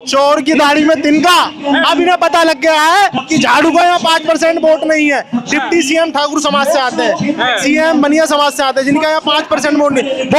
चोर की दाढ़ी में तिनका। अब इन्हें पता लग गया है कि झाड़ू को यहाँ 5% वोट नहीं है। डिप्टी सीएम ठाकुर समाज से आते हैं, सीएम बनिया समाज से आते हैं, जिनका यहाँ 5% वोट नहीं।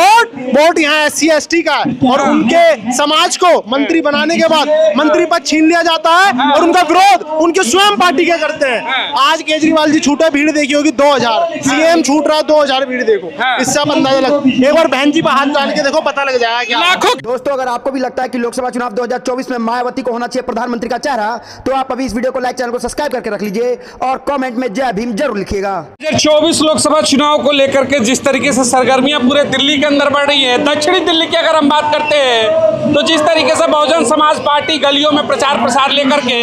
वोट यहाँ SC ST का है और उनके समाज को मंत्री बनाने के बाद मंत्री पद छीन लिया जाता है और उनका विरोध उनके स्वयं पार्टी के करते हैं। आज केजरीवाल जी छूटे, भीड़ देखी होगी 2000, सीएम छूट रहा है 2000 भीड़ देखो, इससे आप अंदाजा लग। एक बार बहन जी पर हाथ डाल के देखो, पता लग जाएगा क्या। दोस्तों, अगर आपको भी लगता है कि लोकसभा चुनाव 2024 में मायावती को होना चाहिए प्रधानमंत्री का चेहरा, तो आप अभी इस वीडियो को लाइक, चैनल को सब्सक्राइब करके रख लीजिए और कमेंट में जय भीम जरूर लिखिएगा। 2024 लोकसभा चुनाव को लेकर के जिस तरीके से सरगर्मियां पूरे दिल्ली के अंदर बढ़ रही है, दक्षिणी दिल्ली की अगर हम बात करते हैं तो जिस तरीके से बहुजन समाज पार्टी गलियों में प्रचार प्रसार लेकर के,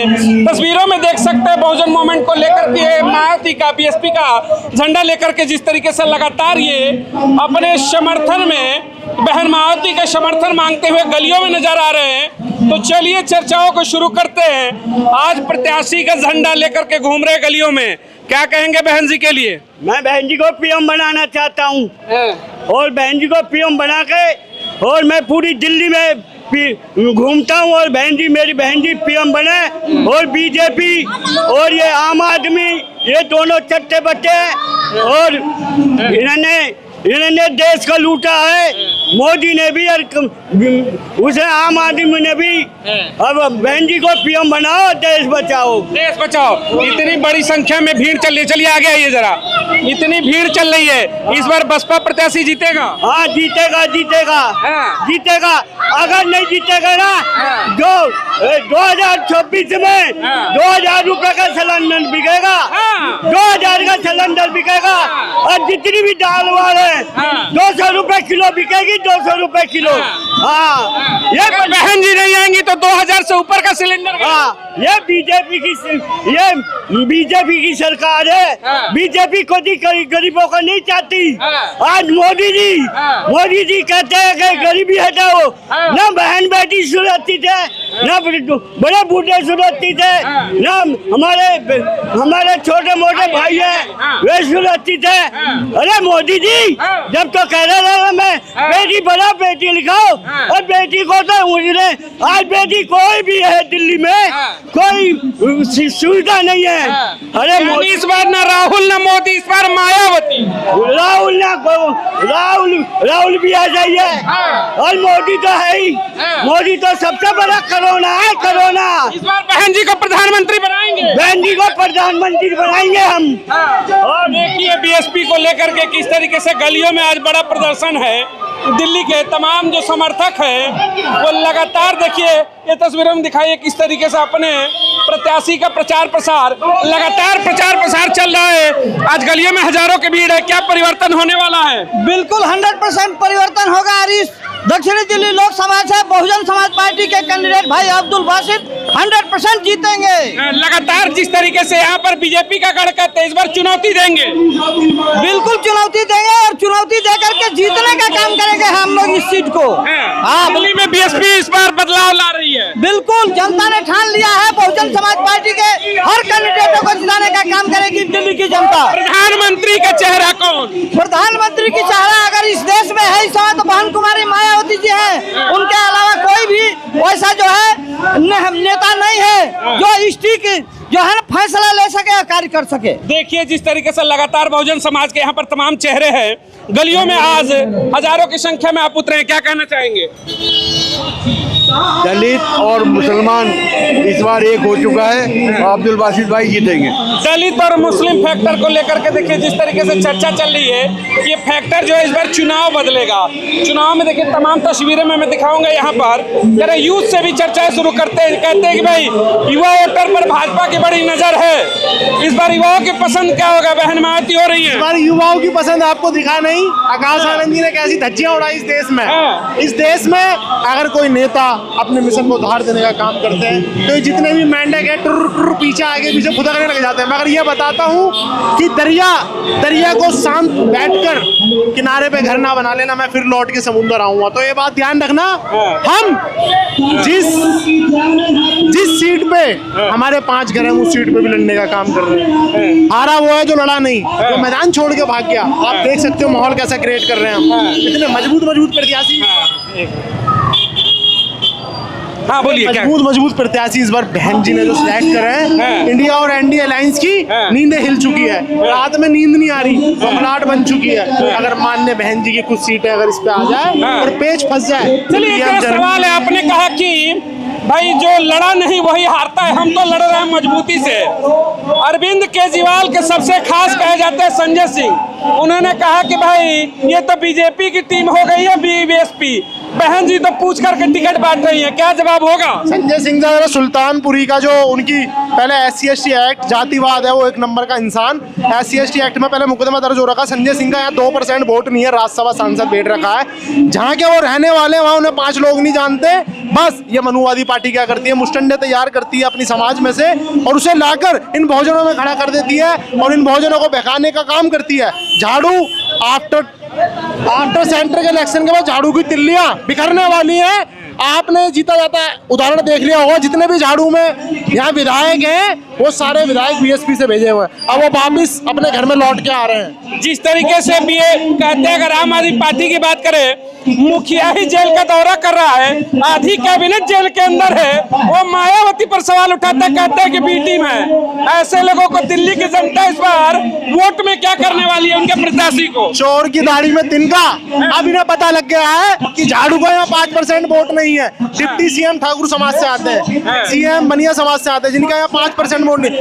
तस्वीरों में देख सकते हैं बहुजन मूवमेंट को लेकर के मायावती का, BSP का झंडा लेकर के जिस तरीके से लगातार ये अपने समर्थन में, बहन मायावती का समर्थन मांगते हुए गलियों में नजर आ रहे हैं। तो चलिए चर्चाओं को शुरू करते हैं। आज प्रत्याशी का झंडा लेकर के घूम रहे गलियों में, क्या कहेंगे बहन जी के लिए? मैं बहन जी को PM बनाना चाहता हूँ और बहन जी को PM बना के और मैं पूरी दिल्ली में घूमता हूँ और बहन जी, मेरी बहन जी PM बने और BJP और ये आम आदमी, ये दोनों चट्टे बट्टे हैं और इन्होंने देश को लूटा है। मोदी ने भी और उसे आम आदमी ने भी। अब बहन जी को PM बनाओ, देश बचाओ, देश बचाओ। इतनी बड़ी संख्या में भीड़ चल रही है, चलिए आगे आइए जरा। इतनी भीड़ चल रही है, इस बार बसपा प्रत्याशी जीतेगा? हाँ जीतेगा, जीतेगा, जीतेगा। अगर नहीं जीतेगा ना, जो 2026 में 2000 रुपए का सिलेंडर बिकेगा, 2000 का सिलेंडर बिकेगा और जितनी भी दाल वाले 200 रुपए किलो बिकेगी, 200 रुपए किलो। हाँ, ये बहन जी नहीं आएंगी तो 2000 से ऊपर का सिलेंडर। हाँ, ये बीजेपी की सरकार है। बीजेपी को गरीबों को नहीं चाहती। आज मोदी जी कहते हैं कि गरीबी हटाओ। न बहन बेटी सुरक्षित है, न बड़े बूढ़े सुरक्षित है, न हमारे छोटे मोटे भाई है वे सुरक्षित है। अरे मोदी जी, जब तो कह रहे थे मैं बेटी बढ़ाओ, बेटी लिखाओ, और बेटी को तो आज बेटी कोई भी है दिल्ली में कोई सुविधा नहीं है। अरे इस बार ना राहुल ना मोदी, इस बार मायावती। राहुल भी आ जाइए और मोदी तो है ही। मोदी तो सबसे बड़ा कोरोना है, कोरोना। इस बार बहन जी को प्रधानमंत्री बनाएंगे, बहन जी को प्रधानमंत्री बनाएंगे हम। और देखिए BSP को लेकर के किस तरीके से गलियों में आज बड़ा प्रदर्शन है। दिल्ली के तमाम जो समर्थक हैं वो लगातार, देखिए ये तस्वीरों में दिखाइए किस तरीके से अपने प्रत्याशी का प्रचार प्रसार चल रहा है। आज गलियों में हजारों की भीड़ है। क्या परिवर्तन होने वाला है? बिल्कुल 100% परिवर्तन होगा। इस दक्षिणी दिल्ली लोकसभा से बहुजन समाज पार्टी के कैंडिडेट भाई अब्दुल बासित 100% जीतेंगे। लगातार जिस तरीके से यहाँ पर BJP का गढ़ कहते हैं, इस बार चुनौती देंगे। बिल्कुल चुनौती देंगे और चुनौती देकर के जीतने का काम करेंगे हम लोग इस सीट को। हाँ, दिल्ली में BSP इस बार बदलाव ला रही है। बिल्कुल, जनता ने ठान लिया है बहुजन समाज पार्टी के हर कैंडिडेटों को जिताने का काम करेगी दिल्ली की जनता। प्रधानमंत्री का चेहरा कौन? प्रधानमंत्री की चेहरा अगर इस देश में है इस समय तो बहन कुमारी मायावती जी है। उनके अलावा कोई भी वैसा जो है नेता नहीं है जो स्टिक जो है ना फैसला ले सके और कार्य कर सके। देखिए जिस तरीके से लगातार बहुजन समाज के यहाँ पर तमाम चेहरे हैं गलियों में, आज हजारों की संख्या में आप उतरे हैं, क्या कहना चाहेंगे? दलित और मुसलमान इस बार एक हो चुका है, अब्दुल बासित भाई जीतेंगे। दलित और मुस्लिम फैक्टर को लेकर के देखिए जिस तरीके से चर्चा चल रही है कि ये फैक्टर जो है इस बार चुनाव बदलेगा। चुनाव में देखिए तमाम तस्वीरें मैं दिखाऊंगा यहाँ पर। जरा यूथ से भी चर्चा शुरू करते हैं, कहते हैं कि भाई युवा वोटर पर भाजपा की बड़ी नजर है। इस बार युवाओं की पसंद क्या होगा? बहन मायावती हो रही है। इस बार युवाओं की पसंद आपको दिखा नहीं। आकाश आनंद जी ने कैसी धज्जियां उड़ाई इस देश में। इस देश में अगर कोई नेता अपने मिशन को उधार देने का काम करते हैं तो जितने भी मेंढक है टुर पीछे आगे पीछे खुदकने लग जाते हैं। मगर ये बताता हूँ कि दरिया को शांत बैठकर किनारे पे घर ना बना लेना, मैं फिर लौट के समुद्र आऊंगा। तो ये बात ध्यान रखना, हम जिस सीट पे हमारे 5 घर हैं उस सीट पे भी लड़ने का काम कर रहे हैं। हारा वो है जो लड़ा नहीं, जो मैदान छोड़ के भाग गया। आप देख सकते हो माहौल कैसा क्रिएट कर रहे हैं हम, इतने मजबूत प्रत्याशी। हाँ बोलिए क्या मजबूत प्रत्याशी इस बार बहन जी ने जो सिलेक्ट करे हैं, इंडिया और एनडीए अलायंस की नींदें हिल चुकी है, रात में नींद नहीं आ रही, घबराहट बन चुकी है। अगर मानने बहन जी की कुछ सीटें अगर इस पे आ जाए और पेच फंस जाए। चलिए एक सवाल है, आपने कहा कि भाई जो लड़ा नहीं वही हारता है, हम तो लड़ रहे हैं मजबूती से। अरविंद केजरीवाल के सबसे खास कहे जाते हैं संजय सिंह, उन्होंने कहा कि भाई ये तो बीजेपी की टीम हो गई है बीएसपी, बहन जी तो पूछ करके टिकट बांट रही है, क्या जवाब होगा? संजय सिंह जरा सुल्तानपुरी का जो उनकी पहले SC/ST एक्ट जातिवाद है, वो एक नंबर का इंसान। SC/ST एक्ट में पहले मुकदमा दर्ज हो रखा। संजय सिंह का यहाँ 2% वोट नहीं है, राज्यसभा सांसद बैठ रखा है। जहाँ के वो रहने वाले वहाँ उन्हें 5 लोग नहीं जानते। बस ये मनुवादी पार्टी क्या करती है, मुस्टंडे तैयार करती है अपनी समाज में से और उसे लाकर इन बहुजनों में खड़ा कर देती है और इन बहुजनों को बहकाने का काम करती है। झाड़ू आफ्टर सेंटर के इलेक्शन के बाद झाड़ू की तिल्लियां बिखरने वाली हैं। आपने जीता जाता उदाहरण देख लिया होगा, जितने भी झाड़ू में यहाँ विधायक हैं वो सारे विधायक बीएसपी से भेजे हुए हैं, अब वो वापिस अपने घर में लौट के आ रहे हैं। जिस तरीके से भी कहते हैं, अगर आम आदमी पार्टी की बात करें, मुखिया ही जेल का दौरा कर रहा है, आधी कैबिनेट जेल के अंदर है, वो मायावती पर सवाल उठाता, कहते हैं कि बी टीम है। ऐसे लोगों को दिल्ली की जनता इस बार वोट में क्या करने वाली है उनके प्रत्याशी को? चोर की दाढ़ी में तिनका। अब इन्हें पता लग गया है कि झाड़ू को यहाँ 5% वोट नहीं है। डिप्टी सीएम ठाकुर समाज से आते हैं, सीएम बनिया समाज से आते हैं, जिनका यहाँ 5% वोट नहीं।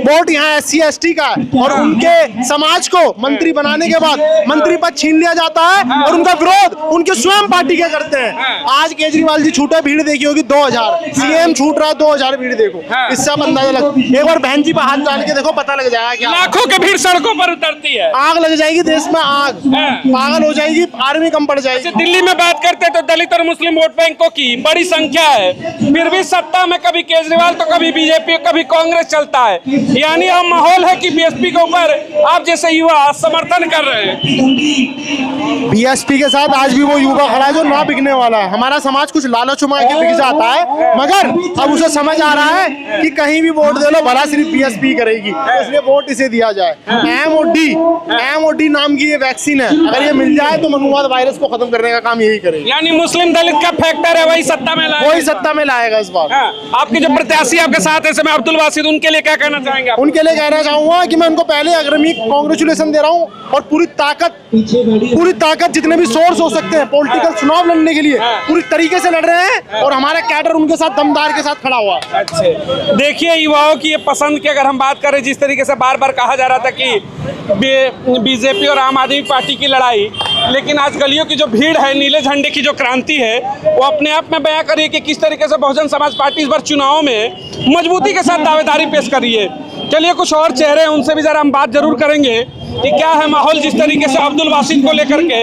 वोट यहाँ SC/ST का है और उनके समाज को मंत्री बनाने के बाद मंत्री पद छीन लिया जाता है और उनका विरोध उनके स्वयं पार्टी के करते हैं। आज केजरीवाल जी छूटे, भीड़ देखी होगी 2000, सीएम छूट रहा है 2000 भीड़ देखो, इससे आप अंदाजा लग। एक बार बहन जी पर हाथ डाल के देखो, पता लग जाएगा क्या लाखों की भीड़ सड़कों पर उतरती है, आग लग जाएगी देश में, आग पागल हो जाएगी, आर्मी कम पड़ जाएगी। दिल्ली में बात करते तो दलित और मुस्लिम वोट बैंकों की बड़ी संख्या है, फिर भी सत्ता में कभी केजरीवाल तो कभी बीजेपी कभी कांग्रेस चलता है। यानी अब माहौल है कि बीएसपी के ऊपर आप जैसे युवा समर्थन कर रहे हैं। बीएसपी के साथ आज भी वो युवा खड़ा है जो ना बिकने वाला है। हमारा समाज कुछ लालच उमा के बिक जाता है, मगर अब उसे समझ आ रहा है कि कहीं भी वोट दे लो भला सिर्फ बीएसपी करेगी, इसलिए वोट इसे दिया जाए। MOD नाम की ये वैक्सीन है, अगर ये मिल जाए तो मनुवाद वायरस को खत्म करने का काम यही करेगी। यानी मुस्लिम दलित का फैक्टर है, वही सत्ता में लाएगा इस बार। आपके जो प्रत्याशी आपके साथ है समय अब्दुल बासित, उनके लिए क्या कहना चाहेंगे? उनके लिए कहना चाहूंगा कि मैं उनको पहले अग्रमी कांग्रेचुलेशन दे रहा हूँ और पूरी ताकत जितने भी सोर्स हो सकते हैं पॉलिटिकल चुनाव लड़ने के लिए पूरी तरीके से लड़ रहे हैं और हमारा कैडर उनके साथ दमदार के साथ खड़ा हुआ है। अच्छा, देखिए युवाओं की ये पसंद की अगर हम बात करें, जिस तरीके से बार बार कहा जा रहा था कि बीजेपी और आम आदमी पार्टी की लड़ाई, लेकिन आज गलियों की जो भीड़ है, नीले झंडे की जो क्रांति है, वो अपने आप में बयां करिए कि किस तरीके से बहुजन समाज पार्टी इस बार चुनाव में मजबूती के साथ दावेदारी पेश कर रही है। चलिए कुछ और चेहरे हैं, उनसे भी जरा हम बात जरूर करेंगे कि क्या है माहौल, जिस तरीके से अब्दुल बासित को लेकर के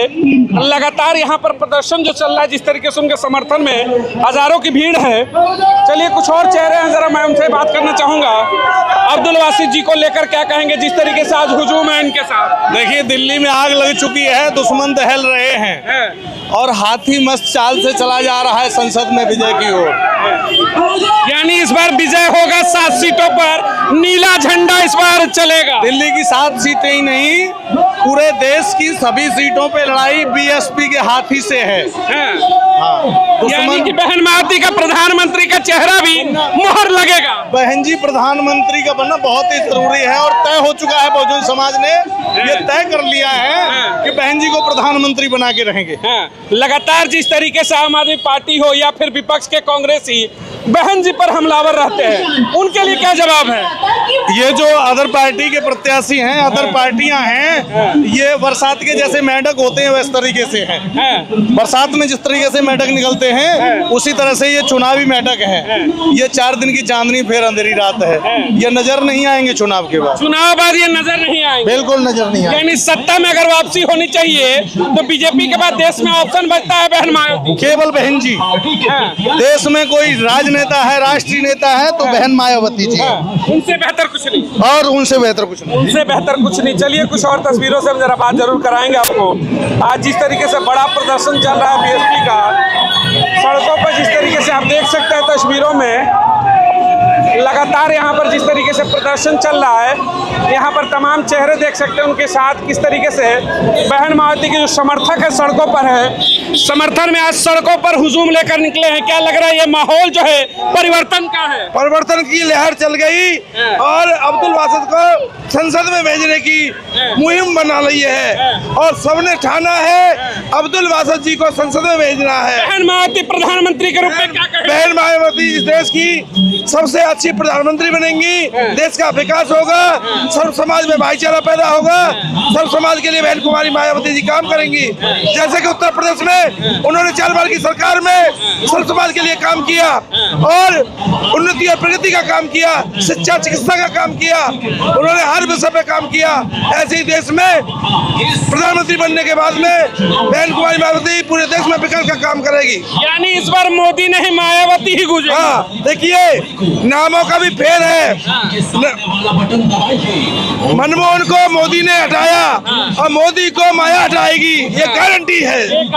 लगातार यहाँ पर प्रदर्शन जो चल रहा है, जिस तरीके से उनके समर्थन में हजारों की भीड़ है। चलिए कुछ और चेहरे हैं, जरा मैं उनसे बात करना चाहूंगा। अब्दुल बासित जी को लेकर क्या कहेंगे, जिस तरीके से आज हुजूम है इनके साथ? देखिए दिल्ली में आग लग चुकी है, दुश्मन दहल रहे हैं और हाथी मस्त चाल से चला जा रहा है संसद में विजय की ओर। यानी इस बार विजय होगा, 7 सीटों पर नीला झंडा इस बार चलेगा। दिल्ली की 7 सीटें ही नहीं, पूरे देश की सभी सीटों पे लड़ाई बीएसपी के हाथी से है। यानी कि बहन मायावती का प्रधानमंत्री का चेहरा भी मोहर लगेगा। बहन जी प्रधानमंत्री का बनना बहुत ही जरूरी है और तय हो चुका है। बहुजन समाज ने ये तय कर लिया है कि बहन जी को प्रधानमंत्री बना के रहेंगे। लगातार जिस तरीके से आम आदमी पार्टी हो या फिर विपक्ष के कांग्रेसी बहन जी पर हमलावर रहते हैं, उनके लिए क्या जवाब है? ये जो अदर पार्टी के प्रत्याशी हैं, अदर पार्टियां हैं, ये बरसात के जैसे मेंढक होते हैं वैसे तरीके से हैं। बरसात में जिस तरीके से मेंढक निकलते हैं उसी तरह से ये चुनावी मेंढक हैं। ये 4 दिन की चांदनी फिर अंधेरी रात है, ये नजर नहीं आएंगे चुनाव के बाद। चुनाव बाद ये नजर नहीं आएंगे, बिल्कुल नजर नहीं आएंगे। यानी सत्ता में अगर वापसी होनी चाहिए तो बीजेपी के बाद देश में ऑप्शन बचता है बहन मायावती, केवल बहन जी। देश में कोई राजनेता है, राष्ट्रीय नेता है तो बहन मायावती जी, उनसे बेहतर कुछ नहीं, और उनसे बेहतर कुछ नहीं, उनसे बेहतर कुछ नहीं। चलिए कुछ और तस्वीरों से हम जरा बात जरूर कराएंगे आपको। आज जिस तरीके से बड़ा प्रदर्शन चल रहा है बीएसपी का सड़कों पर, जिस तरीके से आप देख सकते हैं तस्वीरों में, लगातार लगातार यहाँ पर जिस तरीके से प्रदर्शन चल रहा है, यहाँ पर तमाम चेहरे देख सकते हैं उनके साथ किस तरीके से बहन मायावती के जो समर्थक है सड़कों पर है, समर्थन में आज सड़कों पर हुजूम लेकर निकले हैं। क्या लग रहा है ये माहौल जो है परिवर्तन का है? परिवर्तन की लहर चल गई और अब्दुल बासित को संसद में भेजने की मुहिम बना ली है और सबने ठाना है अब्दुल बासित जी को संसद में भेजना है। बहन मायावती प्रधानमंत्री के रूप में क्या कहें? बहन मायावती इस देश की सबसे अच्छी प्रधानमंत्री बनेंगी, देश का विकास होगा, सर्व समाज में भाईचारा पैदा होगा, सर्व समाज के लिए बहन कुमारी मायावती जी काम करेंगी। जैसे कि उत्तर प्रदेश में उन्होंने 4 बार की सरकार में सर्व समाज के लिए काम किया और उन्नति और प्रगति का काम किया, शिक्षा चिकित्सा का काम किया, उन्होंने हर विषय पे काम किया। ऐसे ही देश में प्रधानमंत्री बनने के बाद में बहन कुमारी मायावती पूरे देश में विकास का काम करेगी। यानी इस बार मोदी नहीं मायावती ही गुजरे। हाँ, देखिए नामों का भी फेर है। मनमोहन को मोदी ने हटाया और मोदी को माया हटाएगी, ये गारंटी है।